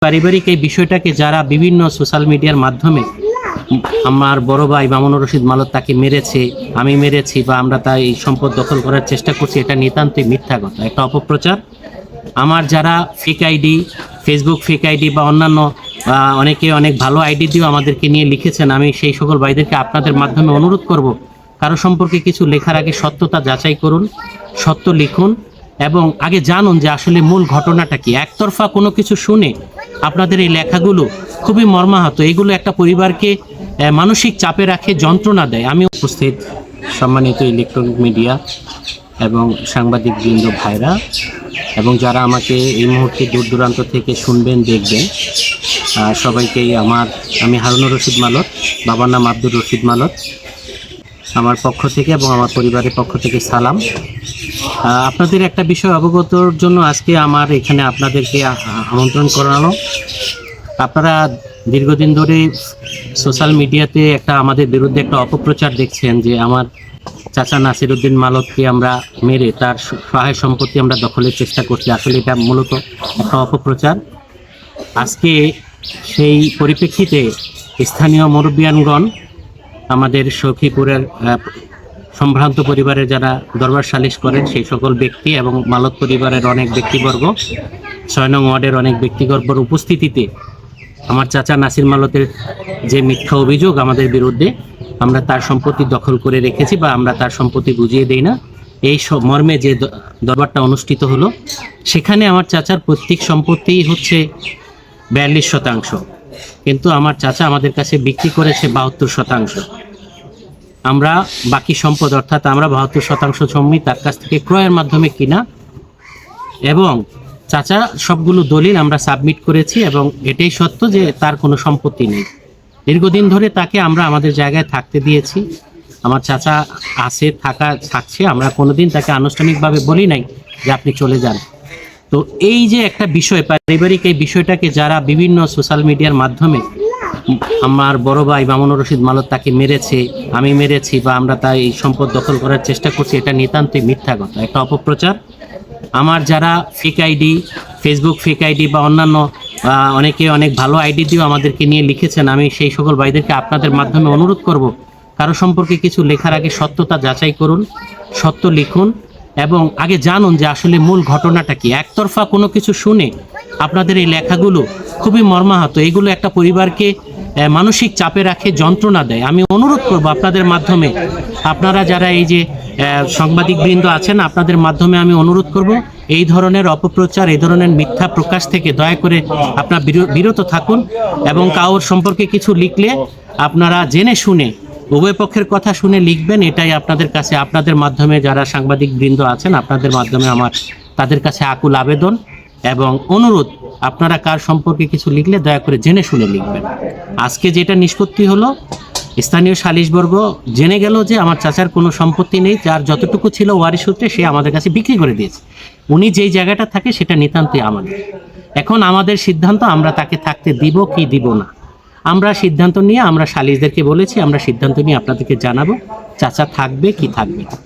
পারিবারিক এই বিষয়টাকে যারা বিভিন্ন সোশ্যাল মিডিয়ার মাধ্যমে আমার বড় ভাই মামুনুর রশিদ মালত তাকে মেরেছে, আমি মেরেছি বা আমরা তাই সম্পদ দখল করার চেষ্টা করছি, এটা নিতান্তই মিথ্যা কথা, একটা অপপ্রচার। আমার যারা fake ID, Facebook fake ID বা অন্যান্য অনেকে অনেক ভালো আইডি দিয়েও আমাদেরকে নিয়ে লিখেছেন, আমি সেই সকল ভাইদেরকে আপনাদের মাধ্যমে অনুরোধ করব, কারো সম্পর্কে কিছু লেখার আগে সত্যতা যাচাই করুন, সত্য লিখুন এবং আগে জানুন যে আসলে মূল ঘটনাটা কি। একতরফা কোনো কিছু শুনে আপনাদের এই লেখাগুলো খুবই মর্মাহত, এগুলো একটা পরিবারকে মানসিক চাপে রাখে, যন্ত্রণা দেয়। আমি উপস্থিত সম্মানিত ইলেকট্রনিক মিডিয়া এবং সাংবাদিক বৃন্দ ভাইরা এবং যারা আমাকে এই মুহূর্তে দূর দূরান্ত থেকে শুনবেন দেখবেন, সবাইকেই আমি হারুনুর রশিদ মালত, বাবার নাম আব্দুর রশিদ মালত, আমার পক্ষ থেকে এবং আমার পরিবারের পক্ষ থেকে সালাম। আপনাদের একটা বিষয় অবগতর জন্য আজকে আমার এখানে আপনাদেরকে আমন্ত্রণ করানো। আপনারা দীর্ঘদিন ধরে সোশ্যাল মিডিয়াতে আমাদের বিরুদ্ধে একটা অপপ্রচার দেখছেন যে আমার চাচা নাসির উদ্দিন মালতকে আমরা মেরে তার সহায় সম্পত্তি আমরা দখলের চেষ্টা করছি। আসলে এটা মূলত একটা অপপ্রচার। আজকে সেই পরিপ্রেক্ষিতে স্থানীয় মুরব্বিয়ানগণ, আমাদের সখীপুরের সম্ভ্রান্ত পরিবারের যারা দরবার সালিশ করেন সেই সকল ব্যক্তি এবং মালত পরিবারের অনেক ব্যক্তিবর্গ, ৬ নং ওয়ার্ডের অনেক ব্যক্তিবর্গের উপস্থিতিতে আমার চাচা নাসির মালতের যে মিথ্যা অভিযোগ আমাদের বিরুদ্ধে, আমরা তার সম্পত্তি দখল করে রেখেছি বা আমরা তার সম্পত্তি বুঝিয়ে দেই না, এই মর্মে যে দরবারটা অনুষ্ঠিত হলো, সেখানে আমার চাচার প্রত্যেক সম্পত্তি হচ্ছে ৪২%, কিন্তু আমার চাচা আমাদের কাছে বিক্রি করেছে ৭২%। আমরা বাকি সম্পদ অর্থাৎ আমরা ৭২% জমি তার কাছ থেকে ক্রয়ের মাধ্যমে কিনা এবং চাচা সবগুলো দলিল আমরা সাবমিট করেছি এবং এটাই সত্য যে তার কোনো সম্পত্তি নেই। দীর্ঘদিন ধরে তাকে আমরা আমাদের জায়গায় থাকতে দিয়েছি, আমার চাচা থাকছে, আমরা কোনোদিন তাকে আনুষ্ঠানিকভাবে বলি নাই যে আপনি চলে যান। তো এই যে একটা বিষয়, পারিবারিক এই বিষয়টাকে যারা বিভিন্ন সোশ্যাল মিডিয়ার মাধ্যমে আমার বড় ভাই মামুনুর রশিদ মালত তাকে মেরেছে, আমি মেরেছি বা আমরা তাই সম্পদ দখল করার চেষ্টা করছি, এটা নিতান্তই মিথ্যা কথা, একটা অপপ্রচার। আমার যারা fake ID, Facebook fake ID বা অন্যান্য অনেকে অনেক ভালো আইডি দিয়েও আমাদেরকে নিয়ে লিখেছেন, আমি সেই সকল ভাইদেরকে আপনাদের মাধ্যমে অনুরোধ করব, কারো সম্পর্কে কিছু লেখার আগে সত্যতা যাচাই করুন, সত্য লিখুন এবং আগে জানুন যে আসলে মূল ঘটনাটা কি। একতরফা কোনো কিছু শুনে আপনাদের এই লেখাগুলো খুবই মর্মাহত, এগুলো একটা পরিবারকে মানসিক চাপে রাখে, যন্ত্রণা দেয়। আমি অনুরোধ করব আপনাদের মাধ্যমে, আপনারা যারা এই যে সাংবাদিকবৃন্দ আছেন, আপনাদের মাধ্যমে আমি অনুরোধ করব এই ধরনের অপপ্রচার, এই ধরনের মিথ্যা প্রকাশ থেকে দয়া করে আপনারা বিরত থাকুন এবং কারোর সম্পর্কে কিছু লিখলে আপনারা জেনে শুনে উভয় পক্ষের কথা শুনে লিখবেন। এটাই আপনাদের কাছে, আপনাদের মাধ্যমে যারা সাংবাদিক বৃন্দ আছেন, আপনাদের মাধ্যমে আমার তাদের কাছে আকুল আবেদন এবং অনুরোধ, আপনারা কার সম্পর্কে কিছু লিখলে দয়া করে জেনে শুনে লিখবেন। আজকে যেটা নিষ্পত্তি হলো, স্থানীয় সালিশবর্গ জেনে গেল যে আমার চাচার কোনো সম্পত্তি নেই, যার যতটুকু ছিল ওয়ারিশ সূত্রে সে আমাদের কাছে বিক্রি করে দিয়েছে। উনি যেই জায়গাটা থাকে সেটা নিতান্তই আমাদের। এখন আমাদের সিদ্ধান্ত, আমরা তাকে থাকতে দিব কি দিব না, আমরা সিদ্ধান্ত নিয়ে আমরা সালিশদেরকে বলেছি, আমরা সিদ্ধান্ত নিয়ে আপনাদেরকে জানাবো চাচা থাকবে কি থাকবে না।